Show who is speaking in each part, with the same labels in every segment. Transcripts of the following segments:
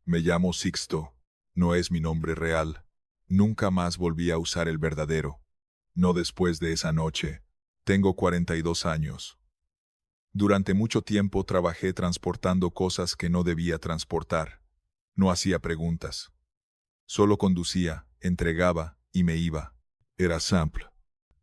Speaker 1: Me llamo Sixto. No es mi nombre real. Nunca más volví a usar el verdadero. No después de esa noche. Tengo 42 años. Durante mucho tiempo trabajé transportando cosas que no debía transportar. No hacía preguntas. Solo conducía, entregaba y me iba. Era simple.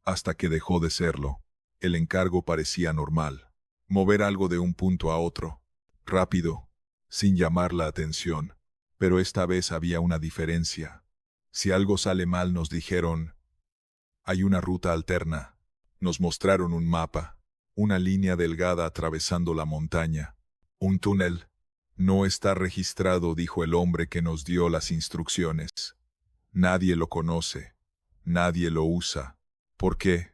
Speaker 1: Hasta que dejó de serlo. El encargo parecía normal. Mover algo de un punto a otro. Rápido. Sin llamar la atención. Pero esta vez había una diferencia. Si algo sale mal nos dijeron, hay una ruta alterna. Nos mostraron un mapa. Una línea delgada atravesando la montaña. Un túnel. No está registrado, dijo el hombre que nos dio las instrucciones. Nadie lo conoce. Nadie lo usa. ¿Por qué?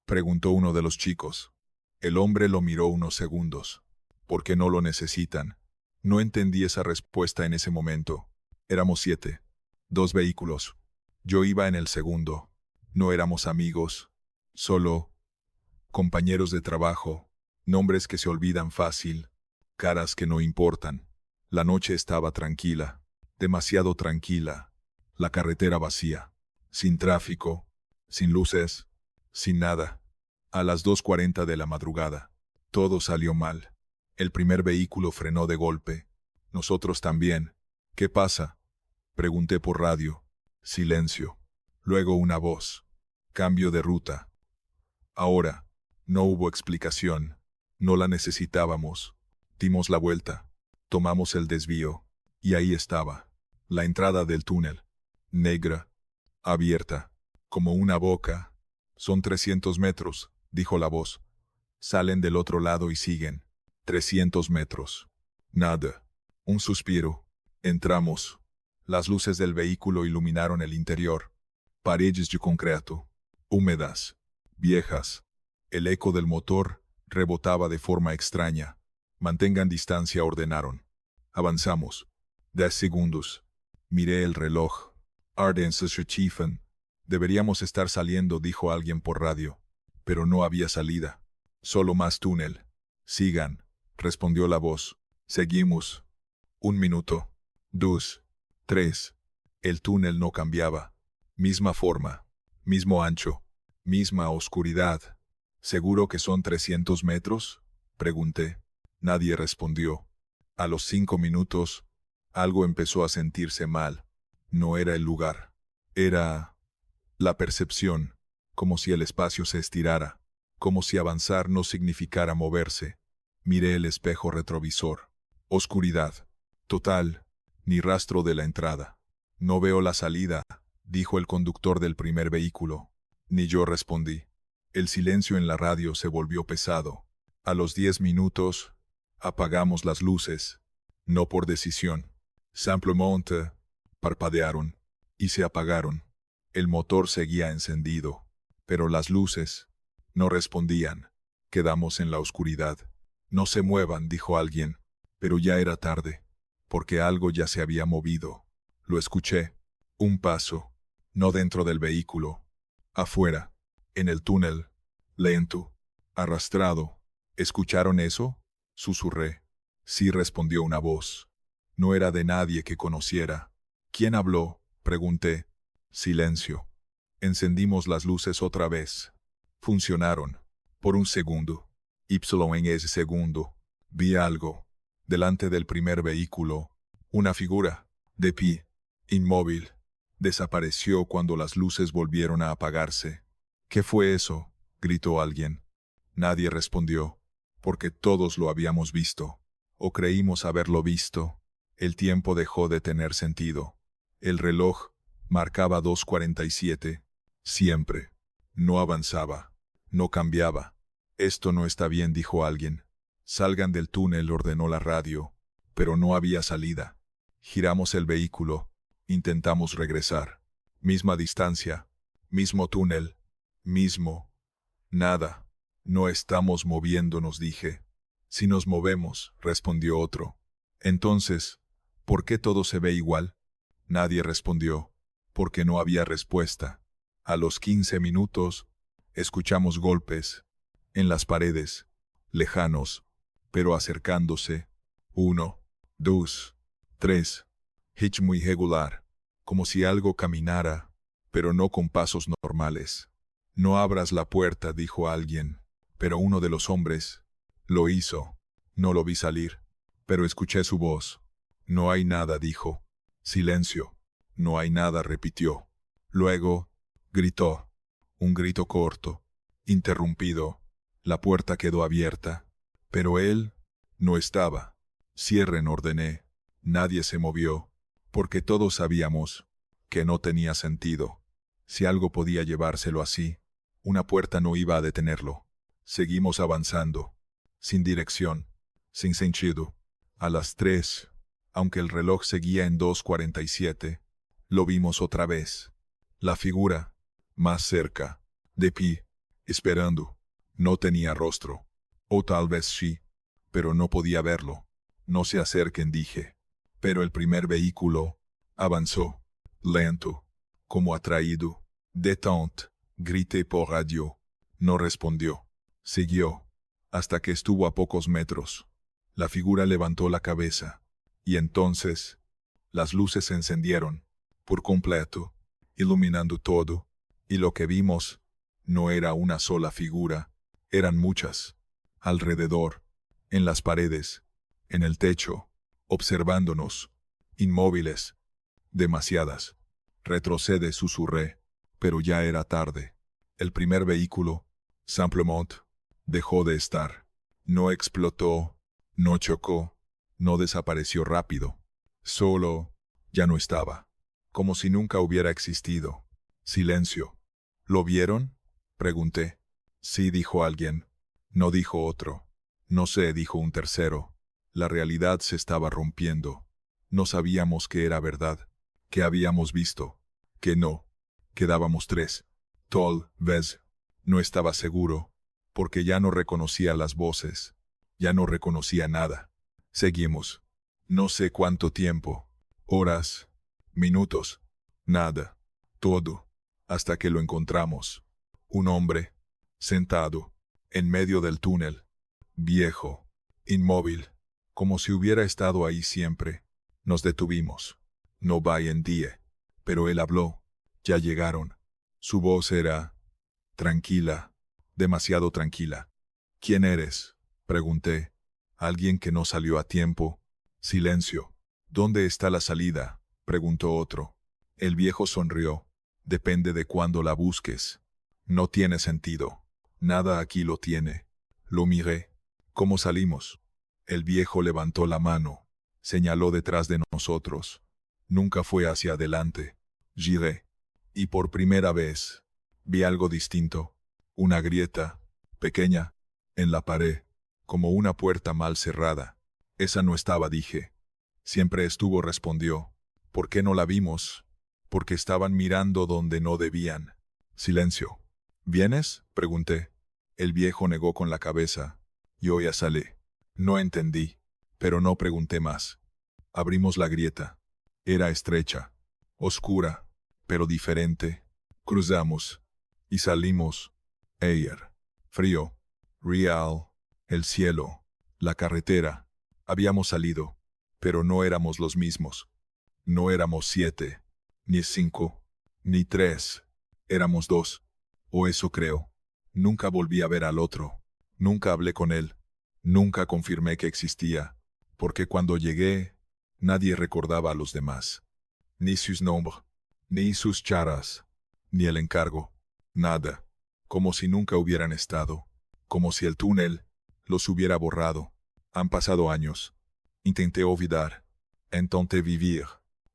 Speaker 1: Preguntó uno de los chicos. El hombre lo miró unos segundos. Porque no lo necesitan. No entendí esa respuesta en ese momento. Éramos 7. 2 vehículos. Yo iba en el segundo. No éramos amigos. Solo compañeros de trabajo. Nombres que se olvidan fácil. Caras que no importan. La noche estaba tranquila. Demasiado tranquila. La carretera vacía. Sin tráfico. Sin luces. Sin nada. A las 2:40 de la madrugada. Todo salió mal. El primer vehículo frenó de golpe. Nosotros también. ¿Qué pasa? Pregunté por radio. Silencio. Luego una voz. Cambio de ruta. Ahora. No hubo explicación. No la necesitábamos. Dimos la vuelta. Tomamos el desvío. Y ahí estaba. La entrada del túnel. Negra. Abierta. Como una boca. Son 300 metros, dijo la voz. Salen del otro lado y siguen. 300 metros. Nada. Un suspiro. Entramos. Las luces del vehículo iluminaron el interior. Paredes de concreto. Húmedas. Viejas. El eco del motor rebotaba de forma extraña. Mantengan distancia, ordenaron. Avanzamos. 10 segundos. Miré el reloj. Ardenses Chifen. Deberíamos estar saliendo, dijo alguien por radio. Pero no había salida. Solo más túnel. Sigan, respondió la voz. Seguimos. 1 minuto. 2. 3. El túnel no cambiaba. Misma forma. Mismo ancho. Misma oscuridad. ¿Seguro que son 300 metros? Pregunté. Nadie respondió. A los 5 minutos, algo empezó a sentirse mal. No era el lugar. Era la percepción, como si el espacio se estirara, como si avanzar no significara moverse. Miré el espejo retrovisor. Oscuridad. Total. Ni rastro de la entrada. No veo la salida, dijo el conductor del primer vehículo. Ni yo respondí. El silencio en la radio se volvió pesado. A los 10 minutos, apagamos las luces. No por decisión. Simplemente parpadearon y se apagaron. El motor seguía encendido, pero las luces no respondían. Quedamos en la oscuridad. No se muevan, dijo alguien, pero ya era tarde, porque algo ya se había movido. Lo escuché. Un paso, no dentro del vehículo, afuera, en el túnel, lento, arrastrado. ¿Escucharon eso? Susurré. Sí, respondió una voz. No era de nadie que conociera. ¿Quién habló? Pregunté. Silencio. Encendimos las luces otra vez. Funcionaron. Por un segundo. En ese segundo. Vi algo. Delante del primer vehículo. Una figura. De pie. Inmóvil. Desapareció cuando las luces volvieron a apagarse. ¿Qué fue eso? Gritó alguien. Nadie respondió. Porque todos lo habíamos visto. O creímos haberlo visto. El tiempo dejó de tener sentido. El reloj marcaba 2:47. Siempre. No avanzaba. No cambiaba. Esto no está bien, dijo alguien. Salgan del túnel, ordenó la radio. Pero no había salida. Giramos el vehículo. Intentamos regresar. Misma distancia. Mismo túnel. Mismo. Nada. No estamos moviéndonos, dije. Si nos movemos, respondió otro. Entonces, ¿por qué todo se ve igual? Nadie respondió, porque no había respuesta. A los 15 minutos, escuchamos golpes, en las paredes, lejanos, pero acercándose. 1, 2, 3. ritmo irregular, como si algo caminara, pero no con pasos normales. No abras la puerta, dijo alguien, pero uno de los hombres lo hizo. No lo vi salir, pero escuché su voz. No hay nada, dijo. Silencio. No hay nada, repitió. Luego, gritó. Un grito corto, interrumpido. La puerta quedó abierta, pero él no estaba. Cierren, ordené. Nadie se movió, porque todos sabíamos que no tenía sentido. Si algo podía llevárselo así, una puerta no iba a detenerlo. Seguimos avanzando, sin dirección, sin sentido. A las 3, aunque el reloj seguía en 2:47, lo vimos otra vez. La figura, más cerca, de pie, esperando. No tenía rostro. O tal vez sí, pero no podía verlo. No se acerquen, dije. Pero el primer vehículo avanzó, lento, como atraído. Détente, grité por radio. No respondió. Siguió, hasta que estuvo a pocos metros. La figura levantó la cabeza, y entonces las luces se encendieron, por completo, iluminando todo, y lo que vimos no era una sola figura, eran muchas, alrededor, en las paredes, en el techo, observándonos, inmóviles, demasiadas. Retrocede, susurré, pero ya era tarde. El primer vehículo, simplement, dejó de estar. No explotó, no chocó, no desapareció rápido. Solo, ya no estaba. Como si nunca hubiera existido. Silencio. ¿Lo vieron?, pregunté. Sí, dijo alguien. No, dijo otro. No sé, dijo un tercero. La realidad se estaba rompiendo. No sabíamos que era verdad, que habíamos visto, que no. Quedábamos 3. Tal vez. No estaba seguro, porque ya no reconocía las voces. Ya no reconocía nada. Seguimos. No sé cuánto tiempo. Horas. Minutos. Nada. Todo. Hasta que lo encontramos. Un hombre, sentado, en medio del túnel. Viejo. Inmóvil. Como si hubiera estado ahí siempre. Nos detuvimos. No va en día. Pero él habló. Ya llegaron. Su voz era tranquila, demasiado tranquila. ¿Quién eres?, pregunté. Alguien que no salió a tiempo. Silencio. ¿Dónde está la salida?, preguntó otro. El viejo sonrió. Depende de cuándo la busques. No tiene sentido. Nada aquí lo tiene. Lo miré. ¿Cómo salimos? El viejo levantó la mano. Señaló detrás de nosotros. Nunca fue hacia adelante. Giré. Y por primera vez, vi algo distinto. Una grieta, pequeña, en la pared, como una puerta mal cerrada. Esa no estaba, dije. Siempre estuvo, respondió. ¿Por qué no la vimos? Porque estaban mirando donde no debían. Silencio. ¿Vienes?, pregunté. El viejo negó con la cabeza. Yo ya salí. No entendí, pero no pregunté más. Abrimos la grieta. Era estrecha, oscura, pero diferente. Cruzamos y salimos. Ayer, frío, real, el cielo, la carretera. Habíamos salido, pero no éramos los mismos. No éramos 7, ni 5, ni 3. Éramos 2. O eso creo. Nunca volví a ver al otro. Nunca hablé con él. Nunca confirmé que existía, porque cuando llegué, nadie recordaba a los demás. Ni sus nombres, ni sus caras, ni el encargo. Nada. Como si nunca hubieran estado. Como si el túnel los hubiera borrado. Han pasado años. Intenté olvidar. Intenté vivir.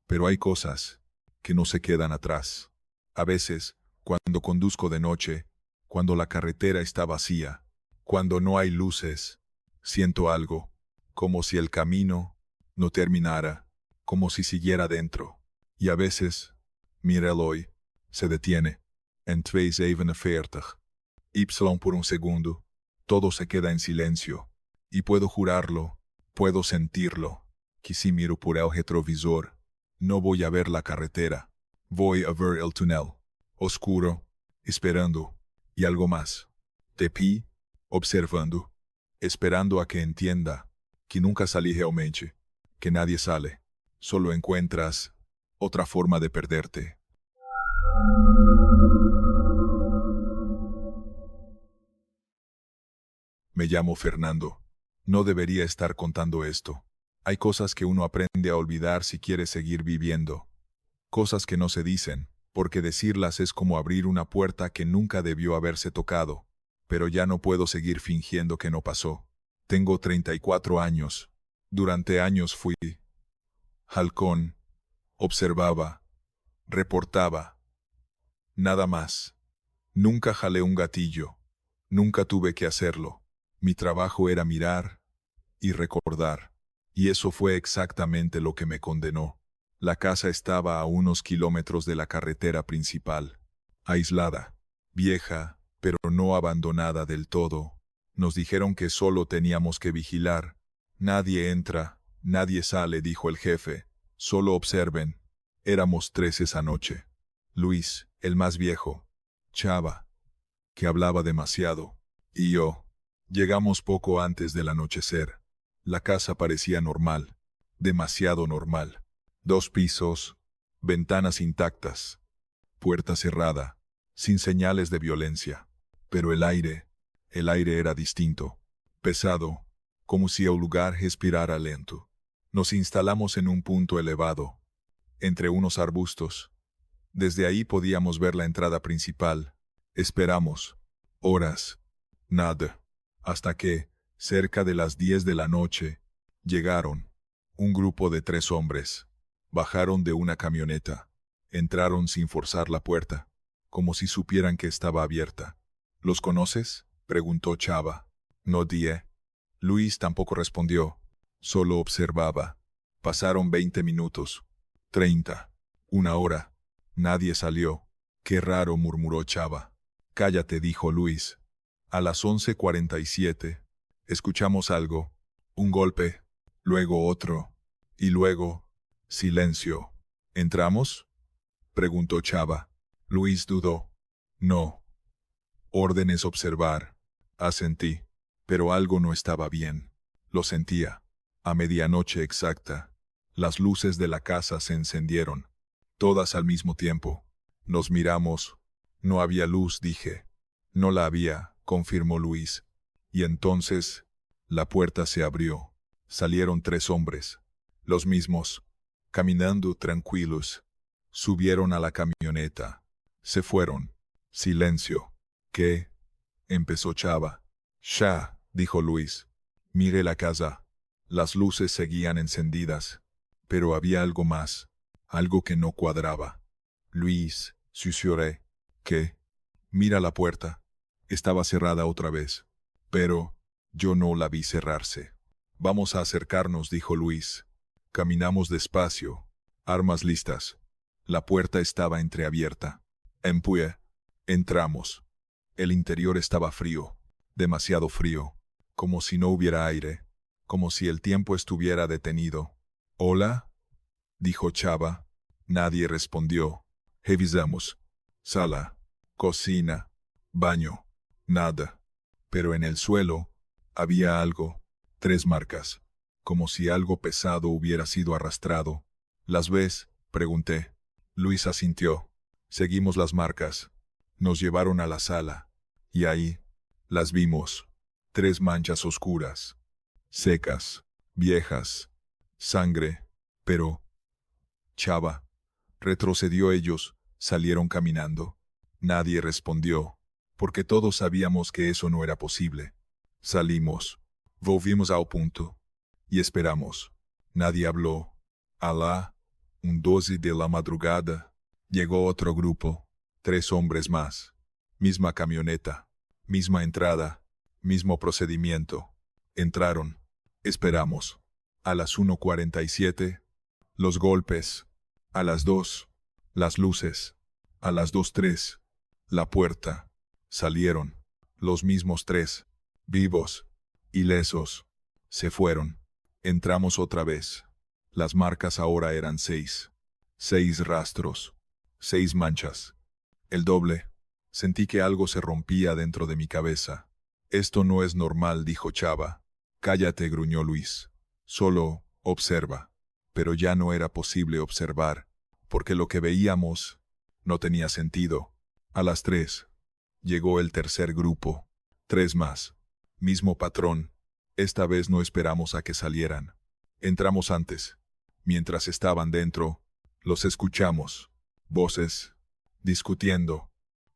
Speaker 1: Pero hay cosas que no se quedan atrás. A veces, cuando conduzco de noche, cuando la carretera está vacía, cuando no hay luces, siento algo, como si el camino no terminara, como si siguiera dentro. Y a veces, mira el hoy, se detiene. En 2:47. Y por un segundo, todo se queda en silencio. Y puedo jurarlo, puedo sentirlo, que si miro por el retrovisor, no voy a ver la carretera, voy a ver el túnel, oscuro, esperando, y algo más. De pie, observando, esperando a que entienda que nunca salí realmente, que nadie sale. solo encuentras otra forma de perderte. Me llamo Fernando. No debería estar contando esto. Hay cosas que uno aprende a olvidar si quiere seguir viviendo. Cosas que no se dicen, porque decirlas es como abrir una puerta que nunca debió haberse tocado. Pero ya no puedo seguir fingiendo que no pasó. Tengo 34 años. Durante años fui halcón, observaba, reportaba. Nada más. Nunca jalé un gatillo. Nunca tuve que hacerlo. Mi trabajo era mirar y recordar. Y eso fue exactamente lo que me condenó. La casa estaba a unos kilómetros de la carretera principal. Aislada, vieja, pero no abandonada del todo. Nos dijeron que solo teníamos que vigilar. Nadie entra, nadie sale, dijo el jefe. Solo observen. Éramos 3 esa noche. Luis, el más viejo. Chava, que hablaba demasiado. Y yo. Llegamos poco antes del anochecer. La casa parecía normal. Demasiado normal. 2 pisos, ventanas intactas, puerta cerrada, sin señales de violencia. Pero el aire era distinto, pesado, como si el lugar respirara lento. Nos instalamos en un punto elevado, entre unos arbustos. Desde ahí podíamos ver la entrada principal. Esperamos. Horas. Nada. Hasta que, cerca de las 10 de la noche, llegaron. Un grupo de 3 hombres. Bajaron de una camioneta. Entraron sin forzar la puerta, como si supieran que estaba abierta. ¿Los conoces?, preguntó Chava. No die. Luis tampoco respondió. Solo observaba. Pasaron 20 minutos. 30. 1 hora. Nadie salió. Qué raro, murmuró Chava. Cállate, dijo Luis. A las 11:47. Escuchamos algo. Un golpe. Luego otro. Y luego... silencio. ¿Entramos?, preguntó Chava. Luis dudó. No. Órdenes observar. Asentí. Pero algo no estaba bien. Lo sentía. A medianoche exacta, las luces de la casa se encendieron. Todas al mismo tiempo. Nos miramos. No había luz, dije. No la había, confirmó Luis. Y entonces, la puerta se abrió. Salieron 3 hombres. Los mismos. Caminando tranquilos. Subieron a la camioneta. Se fueron. Silencio. ¿Qué? Empezó Chava. Ya, dijo Luis. Mire la casa. Las luces seguían encendidas. Pero había algo más. Algo que no cuadraba. Luis, susurré. ¿Qué? Mira la puerta. Estaba cerrada otra vez. Pero yo no la vi cerrarse. Vamos a acercarnos, dijo Luis. Caminamos despacio. Armas listas. La puerta estaba entreabierta. Empuje. Entramos. El interior estaba frío. Demasiado frío. Como si no hubiera aire. Como si el tiempo estuviera detenido. ¿Hola?, dijo Chava. Nadie respondió. Revisamos. Sala. Cocina. Baño. Nada. Pero en el suelo había algo. 3 marcas. Como si algo pesado hubiera sido arrastrado. ¿Las ves?, pregunté. Luis asintió. Seguimos las marcas. Nos llevaron a la sala. Y ahí las vimos. 3 manchas oscuras. Secas. Viejas. Sangre. Pero... Chava. Retrocedió. Ellos salieron caminando. Nadie respondió, porque todos sabíamos que eso no era posible. Salimos. Volvimos ao punto. Y esperamos. Nadie habló. Alá, un 12 de la madrugada, llegó otro grupo. 3 hombres más. Misma camioneta. Misma entrada. Mismo procedimiento. Entraron. Esperamos. A las 1:47, los golpes. A las 2, las luces. A las 2:03, la puerta. Salieron. Los mismos 3. Vivos. Ilesos. Se fueron. Entramos otra vez. Las marcas ahora eran 6. 6 rastros. 6 manchas. El doble. Sentí que algo se rompía dentro de mi cabeza. Esto no es normal, dijo Chava. Cállate, gruñó Luis. Solo observa. pero ya no era posible observar, porque lo que veíamos no tenía sentido. A las 3 llegó el tercer grupo. 3 más. Mismo patrón. Esta vez no esperamos a que salieran. Entramos antes. Mientras estaban dentro, los escuchamos. Voces, discutiendo,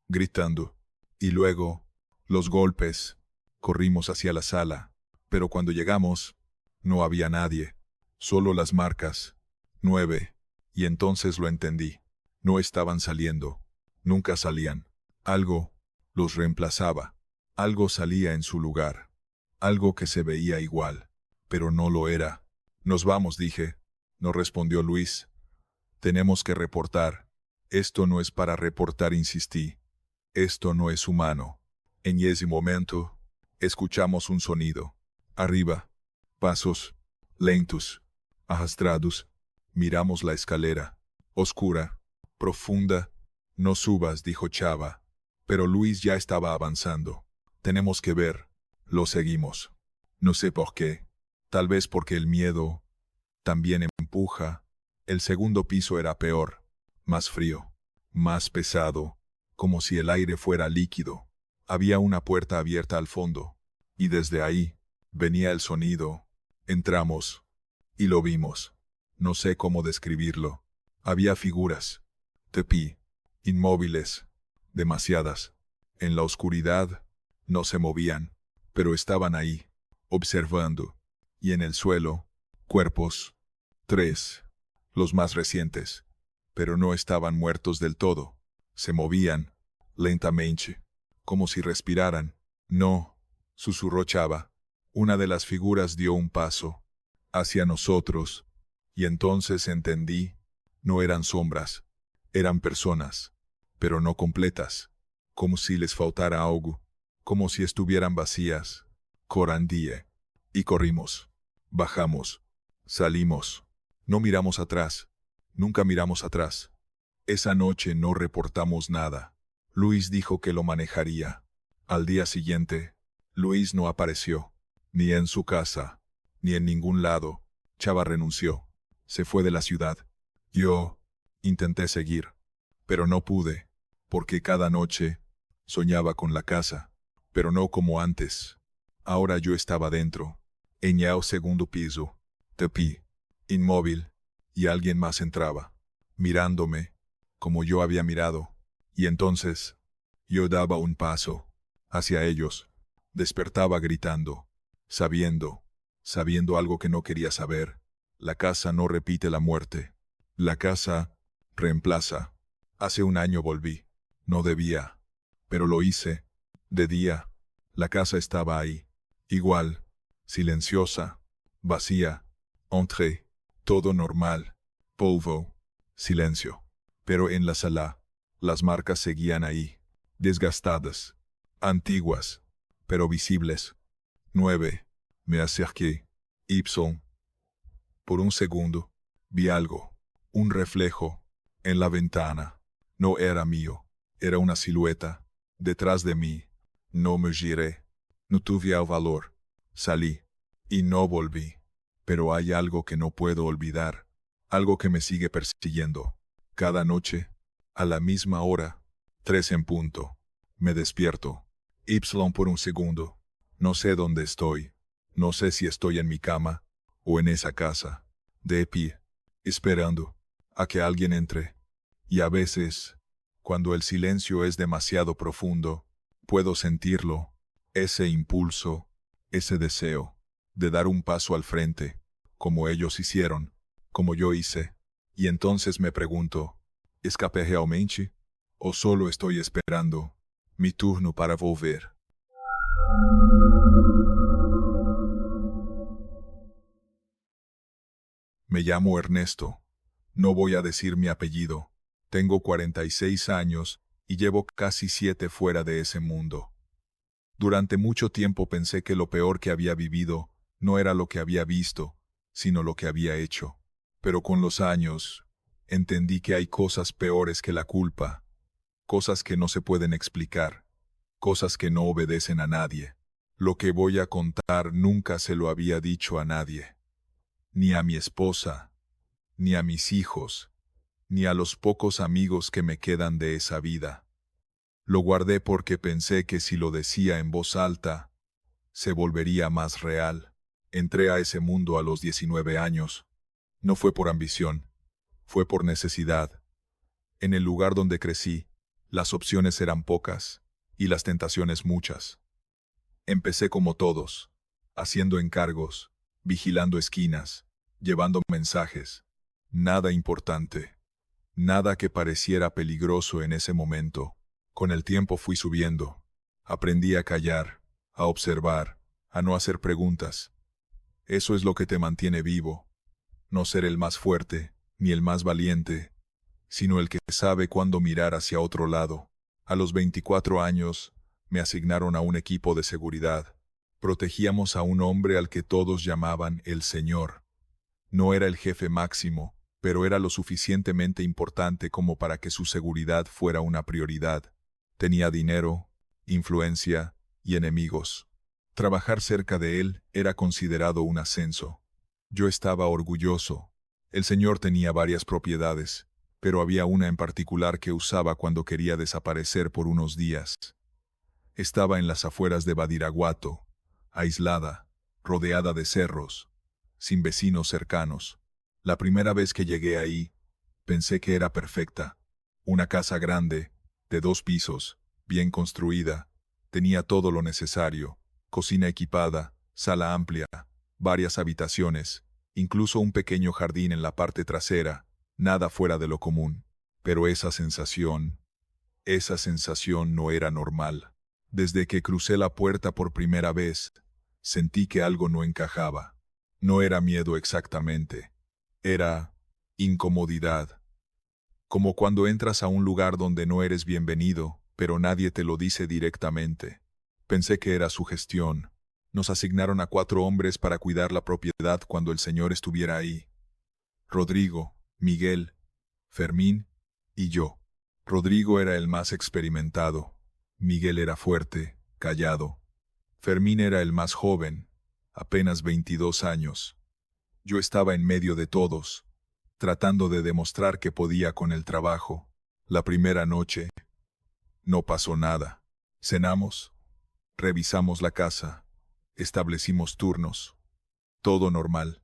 Speaker 1: gritando. Y luego, los golpes. Corrimos hacia la sala, pero cuando llegamos, no había nadie. Solo las marcas. 9. Y entonces lo entendí. No estaban saliendo. Nunca salían. Algo los reemplazaba. Algo salía en su lugar. Algo que se veía igual, pero no lo era. Nos vamos, dije. No respondió Luis. Tenemos que reportar. Esto no es para reportar, insistí. Esto no es humano. En ese momento, escuchamos un sonido. Arriba. Pasos. Lentos. Arrastrados. Miramos la escalera. Oscura. Profunda. No subas, dijo Chava. Pero Luis ya estaba avanzando. Tenemos que ver. Lo seguimos. No sé por qué. Tal vez porque el miedo también empuja. El segundo piso era peor. Más frío. Más pesado. Como si el aire fuera líquido. Había una puerta abierta al fondo. Y desde ahí venía el sonido. Entramos. Y lo vimos. No sé cómo describirlo. Había figuras. Tepi. Inmóviles. Demasiadas. En la oscuridad, no se movían, pero estaban ahí, observando. Y en el suelo, cuerpos. 3. Los más recientes. Pero no estaban muertos del todo. Se movían, lentamente, como si respiraran. No, susurró Chava. Una de las figuras dio un paso hacia nosotros, y entonces entendí. No eran sombras, eran personas, pero no completas, como si les faltara algo, como si estuvieran vacías. Corandie. Y corrimos. Bajamos. Salimos. No miramos atrás. Nunca miramos atrás. Esa noche no reportamos nada. Luis dijo que lo manejaría. Al día siguiente, Luis no apareció, ni en su casa, ni en ningún lado. Chava renunció. Se fue de la ciudad. Yo intenté seguir, pero no pude, porque cada noche soñaba con la casa, pero no como antes. Ahora yo estaba dentro, en el segundo piso, tepi, inmóvil, y alguien más entraba, mirándome, como yo había mirado, y entonces yo daba un paso hacia ellos, despertaba gritando, sabiendo algo que no quería saber. La casa no repite la muerte. La casa reemplaza. Hace un año volví. No debía, pero lo hice. De día, la casa estaba ahí. Igual, silenciosa, vacía. Entré, todo normal. Polvo, silencio. Pero en la sala, las marcas seguían ahí, desgastadas, antiguas, pero visibles. 9. Me acerqué. Ibson. Por un segundo, vi algo, un reflejo, en la ventana. No era mío, era una silueta, detrás de mí. No me giré, no tuve el valor. Salí, y no volví. Pero hay algo que no puedo olvidar, algo que me sigue persiguiendo. Cada noche, a la misma hora, 3 en punto, me despierto. Ypsilon por un segundo. No sé dónde estoy. No sé si estoy en mi cama, o en esa casa, de pie, esperando a que alguien entre. Y a veces, cuando el silencio es demasiado profundo, puedo sentirlo, ese impulso, ese deseo, de dar un paso al frente, como ellos hicieron, como yo hice. Y entonces me pregunto, ¿escapé realmente? ¿O solo estoy esperando mi turno para volver? Me llamo Ernesto. No voy a decir mi apellido. Tengo 46 años y llevo casi 7 fuera de ese mundo. Durante mucho tiempo pensé que lo peor que había vivido no era lo que había visto, sino lo que había hecho. Pero con los años, entendí que hay cosas peores que la culpa, cosas que no se pueden explicar, cosas que no obedecen a nadie. Lo que voy a contar nunca se lo había dicho a nadie, ni a mi esposa, ni a mis hijos, ni a los pocos amigos que me quedan de esa vida. Lo guardé porque pensé que si lo decía en voz alta, se volvería más real. Entré a ese mundo a los 19 años. No fue por ambición, fue por necesidad. En el lugar donde crecí, las opciones eran pocas y las tentaciones muchas. Empecé como todos, haciendo encargos, vigilando esquinas, llevando mensajes. Nada importante, nada que pareciera peligroso en ese momento. Con el tiempo fui subiendo. Aprendí a callar, a observar, a no hacer preguntas. Eso es lo que te mantiene vivo. No ser el más fuerte, ni el más valiente, sino el que sabe cuándo mirar hacia otro lado. A los 24 años, me asignaron a un equipo de seguridad. Protegíamos a un hombre al que todos llamaban el Señor. No era el jefe máximo, pero era lo suficientemente importante como para que su seguridad fuera una prioridad. Tenía dinero, influencia y enemigos. Trabajar cerca de él era considerado un ascenso. Yo estaba orgulloso. El señor tenía varias propiedades, pero había una en particular que usaba cuando quería desaparecer por unos días. Estaba en las afueras de Badiraguato, aislada, rodeada de cerros, sin vecinos cercanos. La primera vez que llegué ahí, pensé que era perfecta. Una casa grande, de 2 pisos, bien construida, tenía todo lo necesario: cocina equipada, sala amplia, varias habitaciones, incluso un pequeño jardín en la parte trasera, nada fuera de lo común. Pero esa sensación no era normal. Desde que crucé la puerta por primera vez, sentí que algo no encajaba. No era miedo exactamente, era incomodidad. Como cuando entras a un lugar donde no eres bienvenido, pero nadie te lo dice directamente. Pensé que era sugestión. Nos asignaron a 4 hombres para cuidar la propiedad cuando el señor estuviera ahí. Rodrigo, Miguel, Fermín y yo. Rodrigo era el más experimentado. Miguel era fuerte, callado. Fermín era el más joven, apenas 22 años. Yo estaba en medio de todos, tratando de demostrar que podía con el trabajo. La primera noche, no pasó nada. Cenamos, revisamos la casa, establecimos turnos. Todo normal.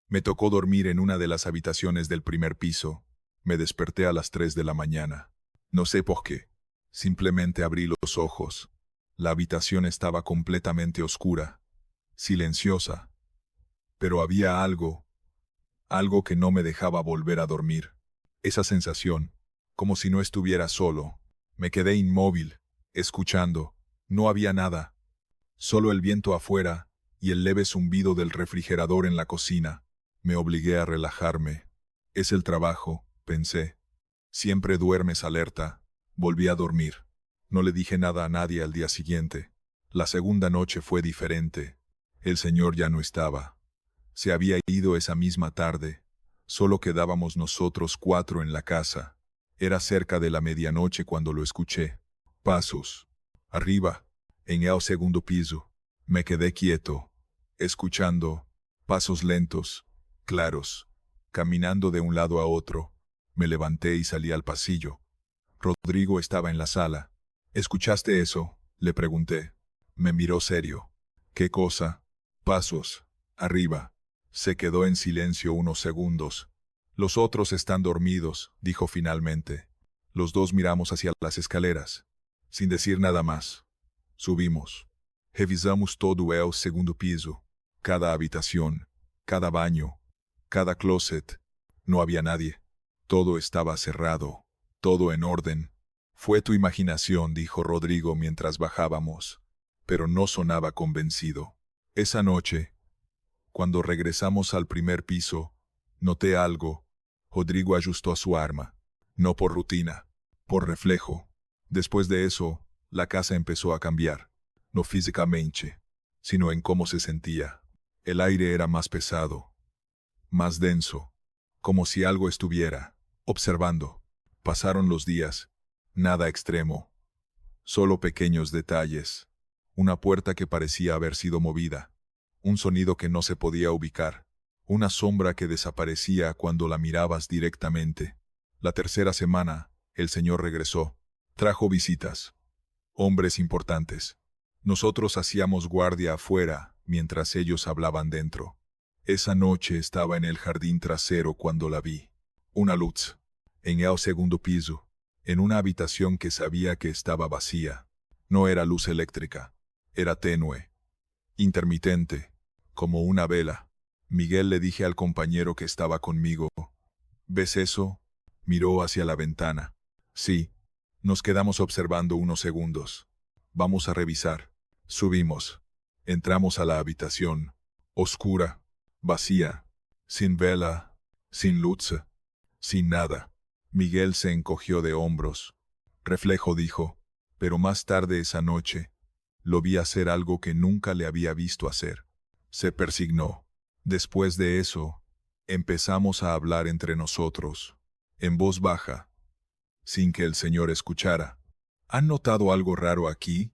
Speaker 1: Me tocó dormir en una de las habitaciones del primer piso. Me desperté a las 3 de la mañana. No sé por qué. Simplemente abrí los ojos. La habitación estaba completamente oscura, silenciosa. Pero había algo que no me dejaba volver a dormir. Esa sensación, como si no estuviera solo. Me quedé inmóvil, escuchando. No había nada. Solo el viento afuera y el leve zumbido del refrigerador en la cocina. Me obligué a relajarme. Es el trabajo, pensé. Siempre duermes alerta. Volví a dormir. No le dije nada a nadie al día siguiente. La segunda noche fue diferente. El señor ya no estaba. Se había ido esa misma tarde. Solo quedábamos nosotros 4 en la casa. Era cerca de la medianoche cuando lo escuché. Pasos. Arriba, en el segundo piso. Me quedé quieto, escuchando. Pasos lentos, claros, caminando de un lado a otro. Me levanté y salí al pasillo. Rodrigo estaba en la sala. ¿Escuchaste eso?, le pregunté. Me miró serio. ¿Qué cosa? Pasos. Arriba. Se quedó en silencio unos segundos. Los otros están dormidos, dijo finalmente. Los 2 miramos hacia las escaleras. Sin decir nada más. Subimos. Revisamos todo el segundo piso. Cada habitación, cada baño, cada closet. No había nadie. Todo estaba cerrado, todo en orden. Fue tu imaginación, dijo Rodrigo mientras bajábamos, pero no sonaba convencido. Esa noche, cuando regresamos al primer piso, noté algo. Rodrigo ajustó su arma, no por rutina, por reflejo. Después de eso, la casa empezó a cambiar, no físicamente, sino en cómo se sentía. El aire era más pesado, más denso, como si algo estuviera observando. Pasaron los días, nada extremo, solo pequeños detalles. Una puerta que parecía haber sido movida, un sonido que no se podía ubicar, una sombra que desaparecía cuando la mirabas directamente. La tercera semana, el señor regresó. Trajo visitas. Hombres importantes. Nosotros hacíamos guardia afuera, mientras ellos hablaban dentro. Esa noche estaba en el jardín trasero cuando la vi. Una luz. En el segundo piso. En una habitación que sabía que estaba vacía. No era luz eléctrica. Era tenue. Intermitente. Como una vela. Miguel, le dije al compañero que estaba conmigo. ¿Ves eso? Miró hacia la ventana. Sí. Nos quedamos observando unos segundos. Vamos a revisar. Subimos. Entramos a la habitación. Oscura. Vacía. Sin vela. Sin luz. Sin nada. Miguel se encogió de hombros. Reflejo, dijo. Pero más tarde esa noche, lo vi hacer algo que nunca le había visto hacer. Se persignó. Después de eso, empezamos a hablar entre nosotros, en voz baja, sin que el señor escuchara. ¿Han notado algo raro aquí?,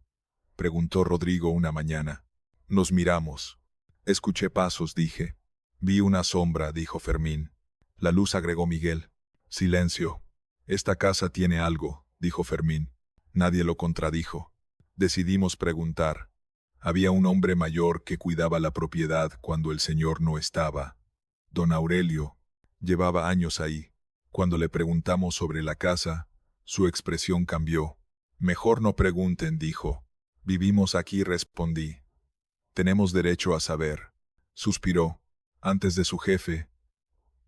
Speaker 1: preguntó Rodrigo una mañana. Nos miramos. Escuché pasos, dije. Vi una sombra, dijo Fermín. La luz, agregó Miguel. Silencio. Esta casa tiene algo, dijo Fermín. Nadie lo contradijo. Decidimos preguntar. Había un hombre mayor que cuidaba la propiedad cuando el señor no estaba. Don Aurelio. Llevaba años ahí. Cuando le preguntamos sobre la casa, su expresión cambió. Mejor no pregunten, dijo. Vivimos aquí, respondí. Tenemos derecho a saber. Suspiró. Antes de su jefe,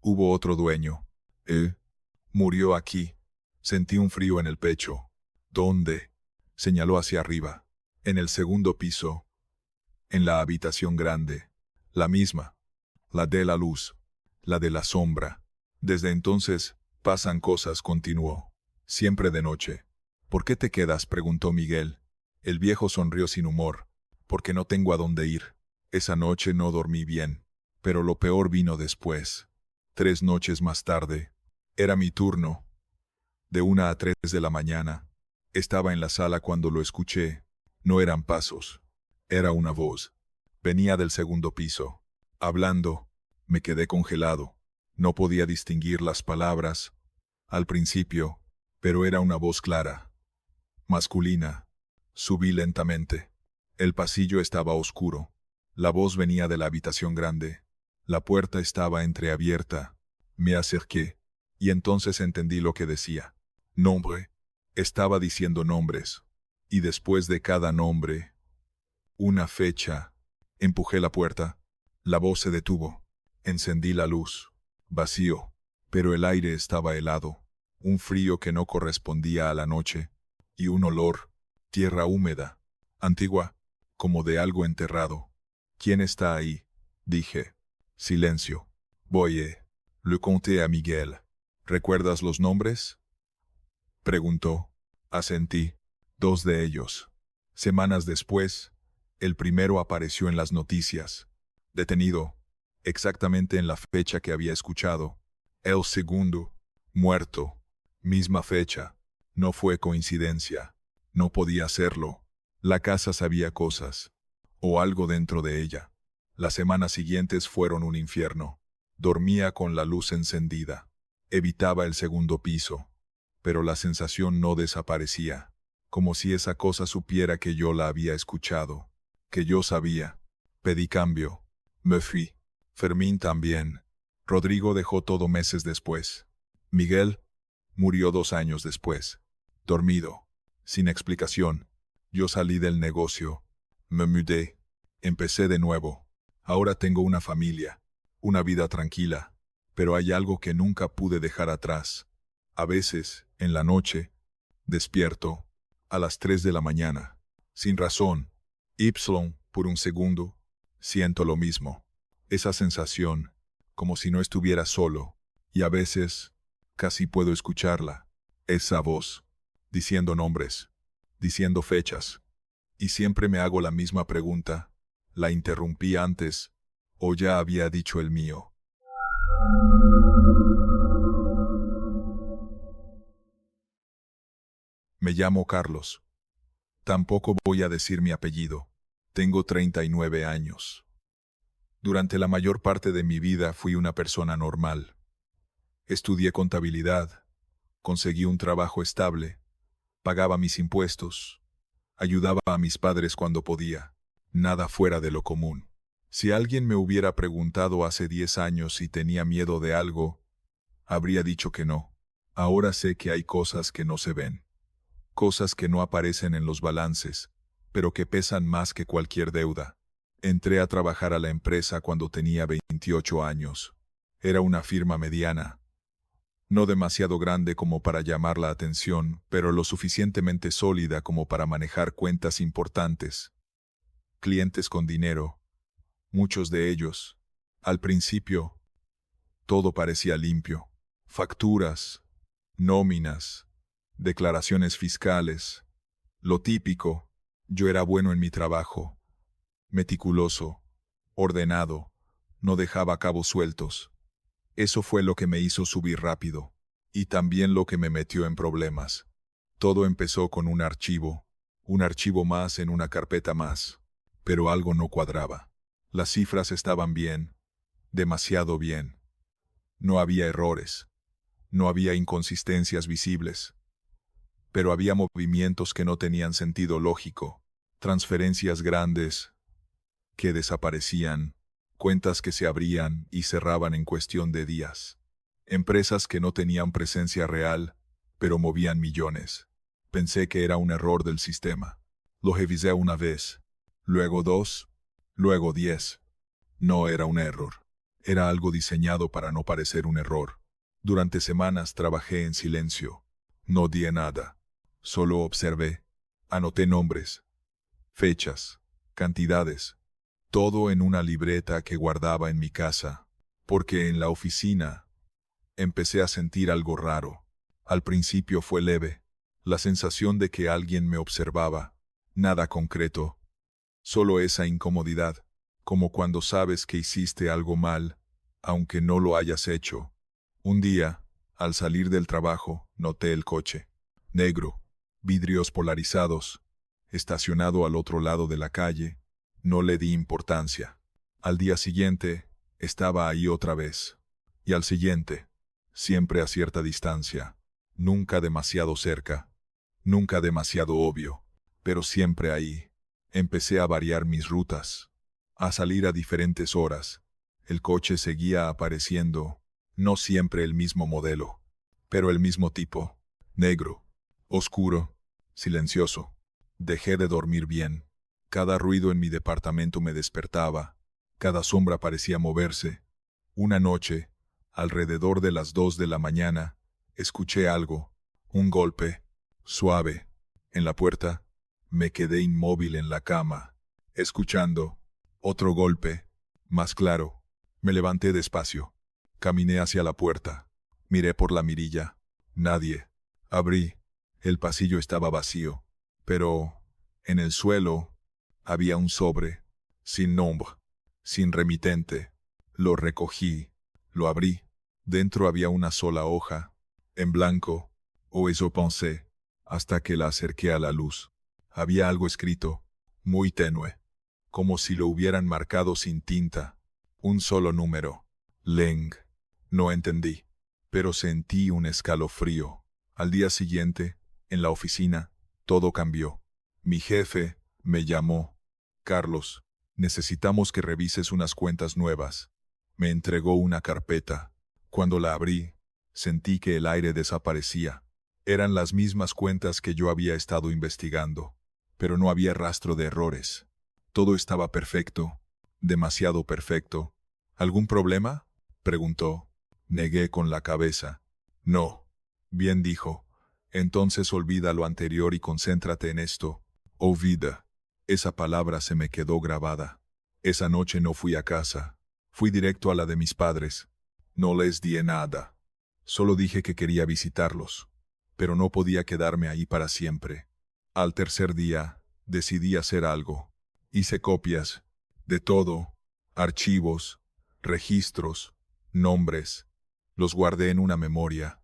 Speaker 1: hubo otro dueño. Él murió aquí. Sentí un frío en el pecho. ¿Dónde? Señaló hacia arriba. En el segundo piso. En la habitación grande. La misma. La de la luz. La de la sombra. Desde entonces, pasan cosas, continuó. Siempre de noche. ¿Por qué te quedas?, preguntó Miguel. El viejo sonrió sin humor. Porque no tengo a dónde ir. Esa noche no dormí bien. Pero lo peor vino después. 3 noches más tarde. Era mi turno. De 1 a 3 de la mañana. Estaba en la sala cuando lo escuché. No eran pasos. Era una voz. Venía del segundo piso. Hablando. Me quedé congelado. No podía distinguir las palabras al principio, pero era una voz clara. Masculina. Subí lentamente. El pasillo estaba oscuro. La voz venía de la habitación grande. La puerta estaba entreabierta. Me acerqué, y entonces entendí lo que decía. Nombre. Estaba diciendo nombres. Y después de cada nombre, una fecha. Empujé la puerta. La voz se detuvo. Encendí la luz. Vacío. Pero el aire estaba helado. Un frío que no correspondía a la noche. Y un olor. Tierra húmeda. Antigua. Como de algo enterrado. ¿Quién está ahí?, dije. Silencio. Voy. Le conté a Miguel. ¿Recuerdas los nombres?, preguntó. Asentí. 2 de ellos. Semanas después, el primero apareció en las noticias. Detenido. Exactamente en la fecha que había escuchado. El segundo. Muerto. Misma fecha. No fue coincidencia. No podía serlo. La casa sabía cosas. O algo dentro de ella. Las semanas siguientes fueron un infierno. Dormía con la luz encendida. Evitaba el segundo piso. Pero la sensación no desaparecía. Como si esa cosa supiera que yo la había escuchado. Que yo sabía. Pedí cambio. Me fui. Fermín también. Rodrigo dejó todo meses después. Miguel murió 2 años después. Dormido. Sin explicación. Yo salí del negocio. Me mudé. Empecé de nuevo. Ahora tengo una familia. Una vida tranquila. Pero hay algo que nunca pude dejar atrás. A veces, en la noche, despierto. A las 3 de la mañana. Sin razón. Por un segundo. Siento lo mismo. Esa sensación. Como si no estuviera solo. Y a veces, casi puedo escucharla. Esa voz. Diciendo nombres. Diciendo fechas. Y siempre me hago la misma pregunta. ¿La interrumpí antes? ¿O ya había dicho el mío? Me llamo Carlos. Tampoco voy a decir mi apellido. Tengo 39 años. Durante la mayor parte de mi vida fui una persona normal. Estudié contabilidad, conseguí un trabajo estable, pagaba mis impuestos, ayudaba a mis padres cuando podía, nada fuera de lo común. Si alguien me hubiera preguntado hace 10 años si tenía miedo de algo, habría dicho que no. Ahora sé que hay cosas que no se ven, cosas que no aparecen en los balances, pero que pesan más que cualquier deuda. Entré a trabajar a la empresa cuando tenía 28 años. Era una firma mediana, no demasiado grande como para llamar la atención, pero lo suficientemente sólida como para manejar cuentas importantes. Clientes con dinero, muchos de ellos. Al principio, todo parecía limpio. Facturas, nóminas, declaraciones fiscales. Lo típico. Yo era bueno en mi trabajo, meticuloso, ordenado, no dejaba cabos sueltos. Eso fue lo que me hizo subir rápido, y también lo que me metió en problemas. Todo empezó con un archivo más en una carpeta más, pero algo no cuadraba. Las cifras estaban bien, demasiado bien. No había errores, no había inconsistencias visibles, pero había movimientos que no tenían sentido lógico, transferencias grandes que desaparecían, cuentas que se abrían y cerraban en cuestión de días, empresas que no tenían presencia real, pero movían millones. Pensé que era un error del sistema. Lo revisé una vez, luego 2, luego 10. No era un error. Era algo diseñado para no parecer un error. Durante semanas trabajé en silencio. No di nada. Solo observé. Anoté nombres, fechas, cantidades. Todo en una libreta que guardaba en mi casa, porque en la oficina empecé a sentir algo raro. Al principio fue leve, la sensación de que alguien me observaba, nada concreto, solo esa incomodidad, como cuando sabes que hiciste algo mal, aunque no lo hayas hecho. Un día, al salir del trabajo, noté el coche, negro, vidrios polarizados, estacionado al otro lado de la calle. No le di importancia. Al día siguiente, estaba ahí otra vez. Y al siguiente, siempre a cierta distancia. Nunca demasiado cerca. Nunca demasiado obvio. Pero siempre ahí. Empecé a variar mis rutas. A salir a diferentes horas. El coche seguía apareciendo. No siempre el mismo modelo. Pero el mismo tipo. Negro. Oscuro. Silencioso. Dejé de dormir bien. Cada ruido en mi departamento me despertaba, cada sombra parecía moverse. Una noche, alrededor de las 2 de la mañana, escuché algo, un golpe, suave, en la puerta. Me quedé inmóvil en la cama, escuchando. Otro golpe, más claro. Me levanté despacio, caminé hacia la puerta, miré por la mirilla. Nadie. Abrí. El pasillo estaba vacío, pero en el suelo había un sobre, sin nombre, sin remitente. Lo recogí, lo abrí. Dentro había una sola hoja, en blanco, o eso pensé, hasta que la acerqué a la luz. Había algo escrito, muy tenue, como si lo hubieran marcado sin tinta. Un solo número. Leng. No entendí, pero sentí un escalofrío. Al día siguiente, en la oficina, todo cambió. Mi jefe me llamó. Carlos, necesitamos que revises unas cuentas nuevas. Me entregó una carpeta. Cuando la abrí, sentí que el aire desaparecía. Eran las mismas cuentas que yo había estado investigando, pero no había rastro de errores. Todo estaba perfecto, demasiado perfecto. ¿Algún problema?, preguntó. Negué con la cabeza. No. Bien, dijo. Entonces olvida lo anterior y concéntrate en esto. Olvida. Esa palabra se me quedó grabada. Esa noche no fui a casa. Fui directo a la de mis padres. No les di nada. Solo dije que quería visitarlos. Pero no podía quedarme ahí para siempre. Al tercer día, decidí hacer algo. Hice copias. De todo. Archivos. Registros. Nombres. Los guardé en una memoria.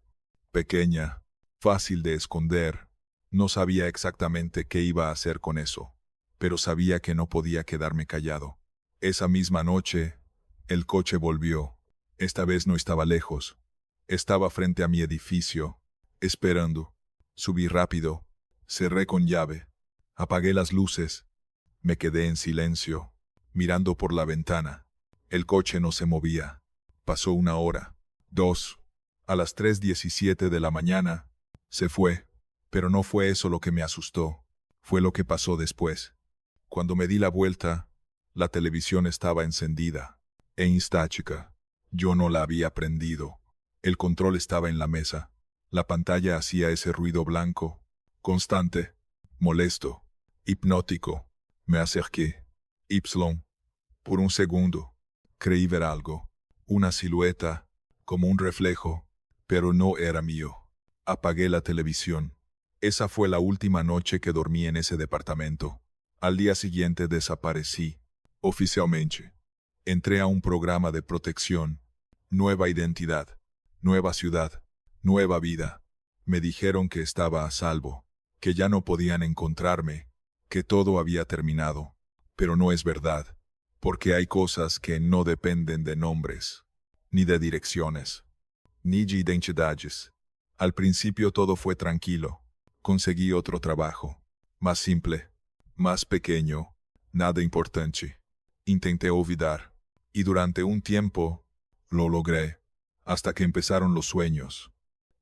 Speaker 1: Pequeña. Fácil de esconder. No sabía exactamente qué iba a hacer con eso, pero sabía que no podía quedarme callado. Esa misma noche, El coche volvió. Esta vez no estaba lejos. Estaba frente a mi edificio, esperando. Subí rápido. Cerré con llave. Apagué las luces. Me quedé en silencio, mirando por la ventana. El coche no se movía. Pasó 1 hora, 2. A las 3:17 de la mañana, se fue. Pero no fue eso lo que me asustó. Fue lo que pasó después. Cuando me di la vuelta, la televisión estaba encendida e estática. Yo no la había prendido. El control estaba en la mesa. La pantalla hacía ese ruido blanco, constante, molesto, hipnótico. Me acerqué. Y, por un segundo, creí ver algo. Una silueta, como un reflejo, pero no era mío. Apagué la televisión. Esa fue la última noche que dormí en ese departamento. Al día siguiente desaparecí, oficialmente. Entré a un programa de protección. Nueva identidad, nueva ciudad, nueva vida. Me dijeron que estaba a salvo, que ya no podían encontrarme, que todo había terminado. Pero no es verdad, porque hay cosas que no dependen de nombres, ni de direcciones, ni de identidades. Al principio todo fue tranquilo. Conseguí otro trabajo, más simple, más pequeño, nada importante. Intenté olvidar, y durante un tiempo lo logré, hasta que empezaron los sueños.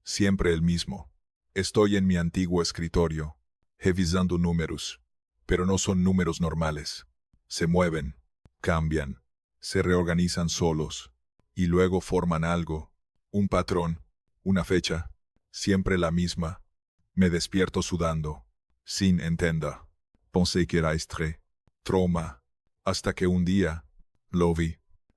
Speaker 1: Siempre el mismo. Estoy en mi antiguo escritorio, revisando números, pero no son números normales. Se mueven, cambian, se reorganizan solos, y luego forman algo, un patrón, una fecha, siempre la misma. Me despierto sudando, sin entender. Pensé que era estrés, trauma, hasta que un día lo vi,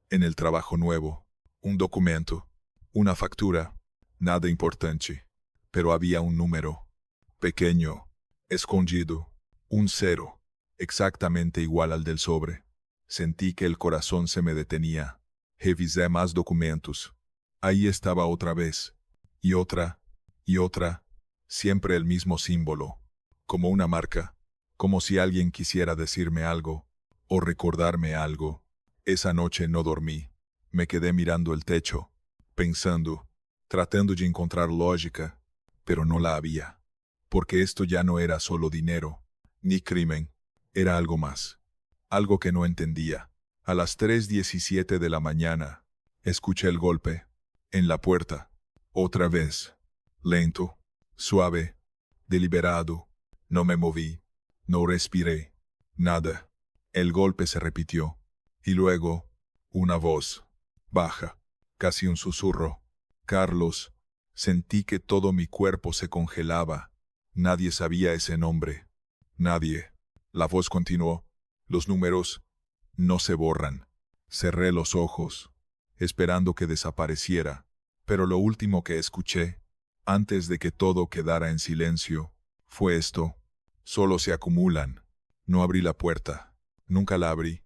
Speaker 1: en el trabajo nuevo, un documento, una factura, nada importante, pero había un número, pequeño, escondido, un 0, exactamente igual al del sobre. Sentí que el corazón se me detenía. Revisé más documentos. Ahí estaba otra vez, y otra, y otra. Siempre el mismo símbolo, como una marca, como si alguien quisiera decirme algo, o recordarme algo. Esa noche no dormí. Me quedé mirando el techo, pensando, tratando de encontrar lógica, pero no la había. Porque esto ya no era solo dinero, ni crimen, era algo más. Algo que no entendía. A las 3:17 de la mañana, escuché el golpe, en la puerta, otra vez, lento. Suave, deliberado, no me moví, no respiré, nada. El golpe se repitió, y luego, una voz, baja, casi un susurro. Carlos, sentí que todo mi cuerpo se congelaba. Nadie sabía ese nombre. Nadie. La voz continuó. Los números no se borran. Cerré los ojos, esperando que desapareciera, pero lo último que escuché, antes de que todo quedara en silencio, fue esto. Solo se acumulan. No abrí la puerta. Nunca la abrí.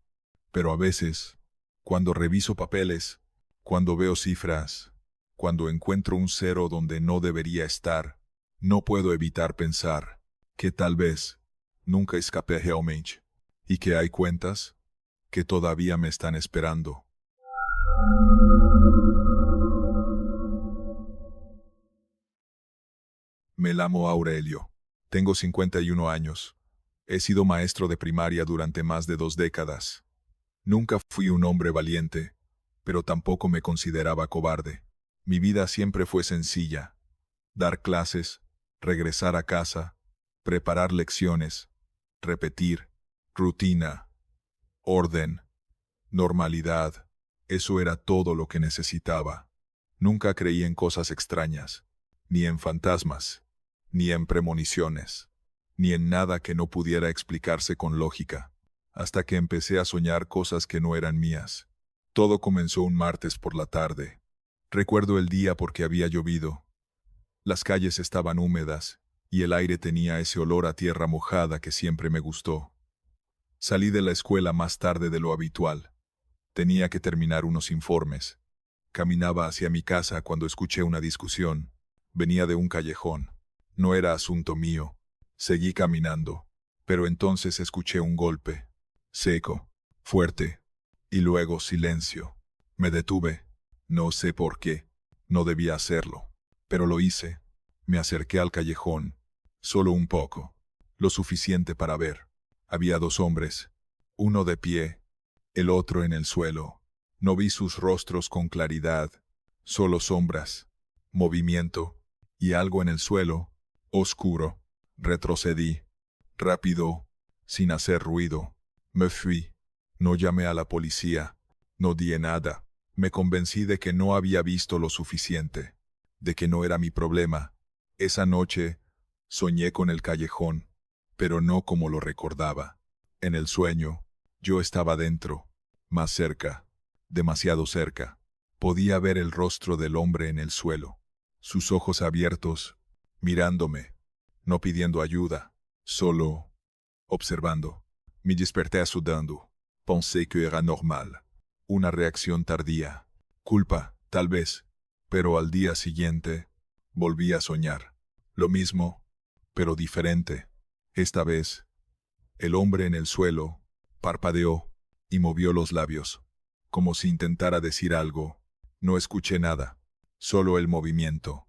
Speaker 1: Pero a veces, cuando reviso papeles, cuando veo cifras, cuando encuentro un 0 donde no debería estar, no puedo evitar pensar que tal vez nunca escapé realmente, y que hay cuentas que todavía me están esperando. Me llamo Aurelio. Tengo 51 años. He sido maestro de primaria durante más de 2 décadas. Nunca fui un hombre valiente, pero tampoco me consideraba cobarde. Mi vida siempre fue sencilla. Dar clases, regresar a casa, preparar lecciones, repetir, rutina, orden, normalidad. Eso era todo lo que necesitaba. Nunca creí en cosas extrañas, ni en fantasmas, ni en premoniciones, ni en nada que no pudiera explicarse con lógica, hasta que empecé a soñar cosas que no eran mías. Todo comenzó un martes por la tarde. Recuerdo el día porque había llovido. Las calles estaban húmedas, y el aire tenía ese olor a tierra mojada que siempre me gustó. Salí de la escuela más tarde de lo habitual. Tenía que terminar unos informes. Caminaba hacia mi casa cuando escuché una discusión. Venía de un callejón. No era asunto mío. Seguí caminando. Pero entonces escuché un golpe. Seco, fuerte, y luego silencio. Me detuve. No sé por qué. No debía hacerlo. Pero lo hice. Me acerqué al callejón. Solo un poco. Lo suficiente para ver. Había dos hombres. Uno de pie, el otro en el suelo. No vi sus rostros con claridad. Solo sombras, movimiento y algo en el suelo, oscuro. Retrocedí. Rápido, sin hacer ruido. Me fui. No llamé a la policía. No di nada. Me convencí de que no había visto lo suficiente, de que no era mi problema. Esa noche soñé con el callejón, pero no como lo recordaba. En el sueño, yo estaba dentro, más cerca, demasiado cerca. Podía ver el rostro del hombre en el suelo, sus ojos abiertos, mirándome, no pidiendo ayuda, solo observando. Me desperté sudando. Pensé que era normal. Una reacción tardía. Culpa, tal vez. Pero al día siguiente, volví a soñar. Lo mismo, pero diferente. Esta vez, el hombre en el suelo parpadeó y movió los labios, como si intentara decir algo. No escuché nada, solo el movimiento.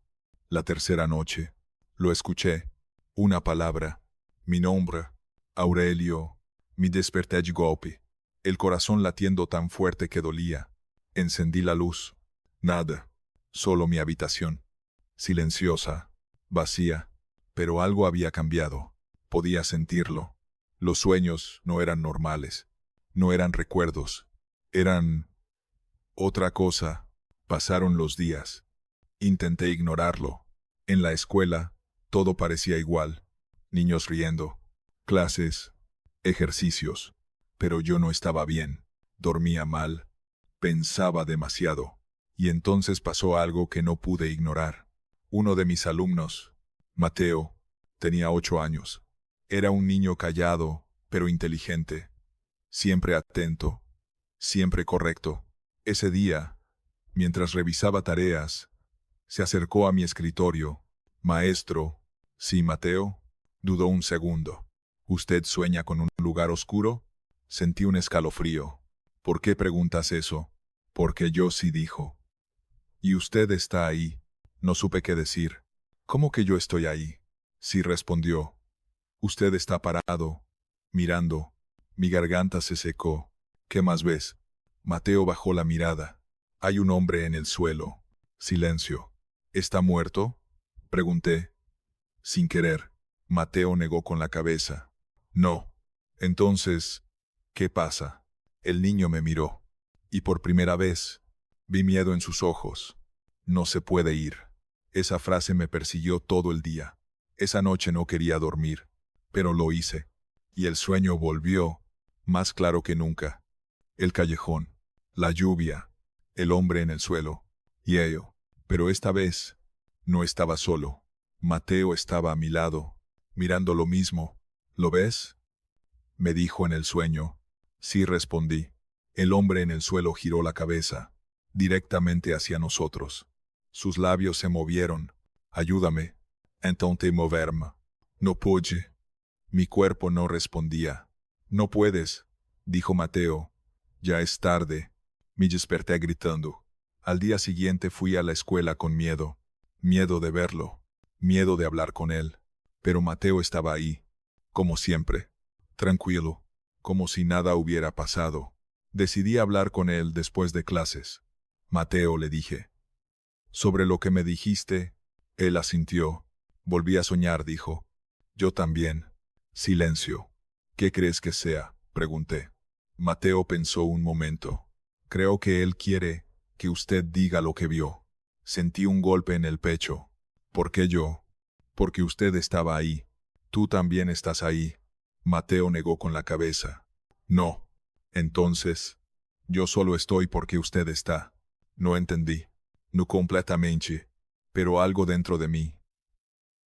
Speaker 1: La tercera noche, lo escuché. Una palabra, mi nombre, Aurelio. Me desperté de golpe, el corazón latiendo tan fuerte que dolía. Encendí la luz. Nada, solo mi habitación, silenciosa, vacía, pero algo había cambiado. Podía sentirlo. Los sueños no eran normales, no eran recuerdos, eran otra cosa. Pasaron los días. Intenté ignorarlo. En la escuela, todo parecía igual. Niños riendo, clases, ejercicios. Pero yo no estaba bien. Dormía mal. Pensaba demasiado. Y entonces pasó algo que no pude ignorar. Uno de mis alumnos, Mateo, tenía 8 años. Era un niño callado, pero inteligente. Siempre atento. Siempre correcto. Ese día, mientras revisaba tareas, se acercó a mi escritorio. Maestro, ¿sí, Mateo? Dudó un segundo. ¿Usted sueña con un lugar oscuro? Sentí un escalofrío. ¿Por qué preguntas eso? Porque yo sí, dijo. Y usted está ahí. No supe qué decir. ¿Cómo que yo estoy ahí? Sí, respondió. Usted está parado, mirando. Mi garganta se secó. ¿Qué más ves? Mateo bajó la mirada. Hay un hombre en el suelo. Silencio. ¿Está muerto? Pregunté. Sin querer. Mateo negó con la cabeza. No. Entonces, ¿qué pasa? El niño me miró. Y por primera vez, vi miedo en sus ojos. No se puede ir. Esa frase me persiguió todo el día. Esa noche no quería dormir, pero lo hice. Y el sueño volvió, más claro que nunca. El callejón, la lluvia, el hombre en el suelo, y ello. Pero esta vez, no estaba solo. Mateo estaba a mi lado, mirando lo mismo. ¿Lo ves? Me dijo en el sueño. Sí, respondí. El hombre en el suelo giró la cabeza, directamente hacia nosotros. Sus labios se movieron. Ayúdame. Intenté moverme. No pude. Mi cuerpo no respondía. No puedes, dijo Mateo. Ya es tarde. Me desperté gritando. Al día siguiente fui a la escuela con miedo. Miedo de verlo. Miedo de hablar con él. Pero Mateo estaba ahí. Como siempre. Tranquilo. Como si nada hubiera pasado. Decidí hablar con él después de clases. Mateo, le dije. Sobre lo que me dijiste, él asintió. Volví a soñar, dijo. Yo también. Silencio. ¿Qué crees que sea? Pregunté. Mateo pensó un momento. Creo que él quiere que usted diga lo que vio. Sentí un golpe en el pecho. ¿Por qué yo? Porque usted estaba ahí. Tú también estás ahí. Mateo negó con la cabeza. No. Entonces, yo solo estoy porque usted está. No entendí. No completamente. Pero algo dentro de mí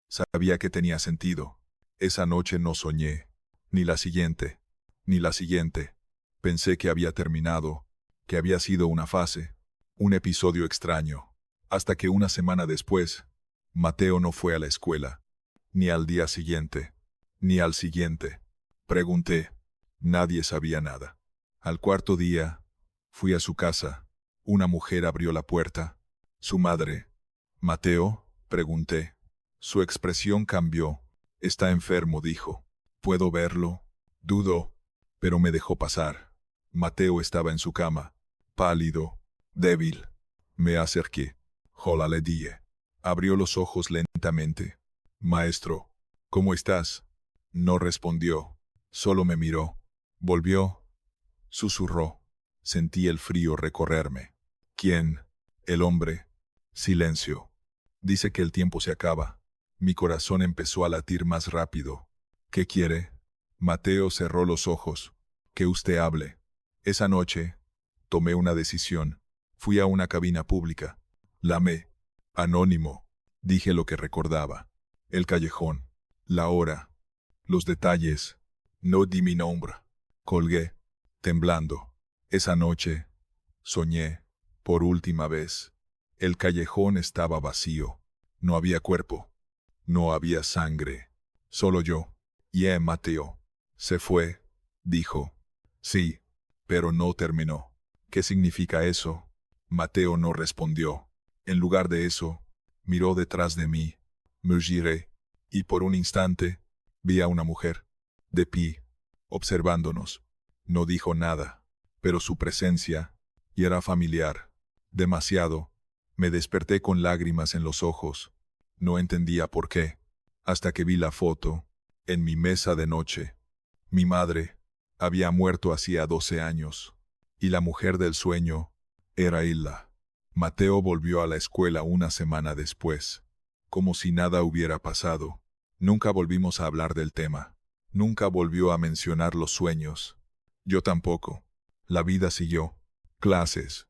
Speaker 1: sabía que tenía sentido. Esa noche no soñé. Ni la siguiente. Ni la siguiente. Pensé que había terminado. Que había sido una fase. Un episodio extraño. Hasta que una semana después, Mateo no fue a la escuela. Ni al día siguiente. Ni al siguiente. Pregunté. Nadie sabía nada. Al cuarto día, fui a su casa. Una mujer abrió la puerta. Su madre. «¿Mateo?», pregunté. Su expresión cambió. «Está enfermo», dijo. «¿Puedo verlo?». Dudó, pero me dejó pasar. Mateo estaba en su cama, pálido, débil. Me acerqué. «Hola», le dije. Abrió los ojos lentamente. «Maestro, ¿cómo estás?». No respondió, solo me miró. Volvió. Susurró. Sentí el frío recorrerme. «¿Quién?». «El hombre». Silencio. «Dice que el tiempo se acaba». Mi corazón empezó a latir más rápido. «¿Qué quiere?». Mateo cerró los ojos. «Que usted hable». Esa noche, tomé una decisión. Fui a una cabina pública. Llamé. Anónimo. Dije lo que recordaba. El callejón. La hora. Los detalles. No di mi nombre. Colgué, temblando. Esa noche, soñé, por última vez. El callejón estaba vacío. No había cuerpo. No había sangre. Solo yo. Mateo. Se fue, dijo. Sí, pero no terminó. ¿Qué significa eso? Mateo no respondió. En lugar de eso, miró detrás de mí. Me giré, y por un instante, vi a una mujer, de pie, observándonos. No dijo nada, pero su presencia, y era familiar. Demasiado. Me desperté con lágrimas en los ojos. No entendía por qué, hasta que vi la foto, en mi mesa de noche. Mi madre había muerto hacía 12 años, y la mujer del sueño era Hilda. Mateo volvió a la escuela una semana después, como si nada hubiera pasado. Nunca volvimos a hablar del tema. Nunca volvió a mencionar los sueños. Yo tampoco. La vida siguió. Clases,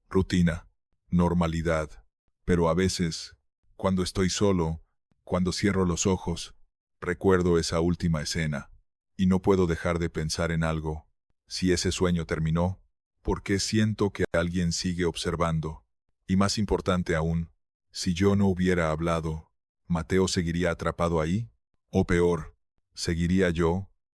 Speaker 1: rutina, normalidad. Pero a veces, cuando estoy solo, cuando cierro los ojos, recuerdo esa última escena, y no puedo dejar de pensar en algo. Si ese sueño terminó, ¿por qué siento que alguien sigue observando? Y más importante aún, si yo no hubiera hablado, ¿Mateo seguiría atrapado ahí? O peor, ¿seguiría yo,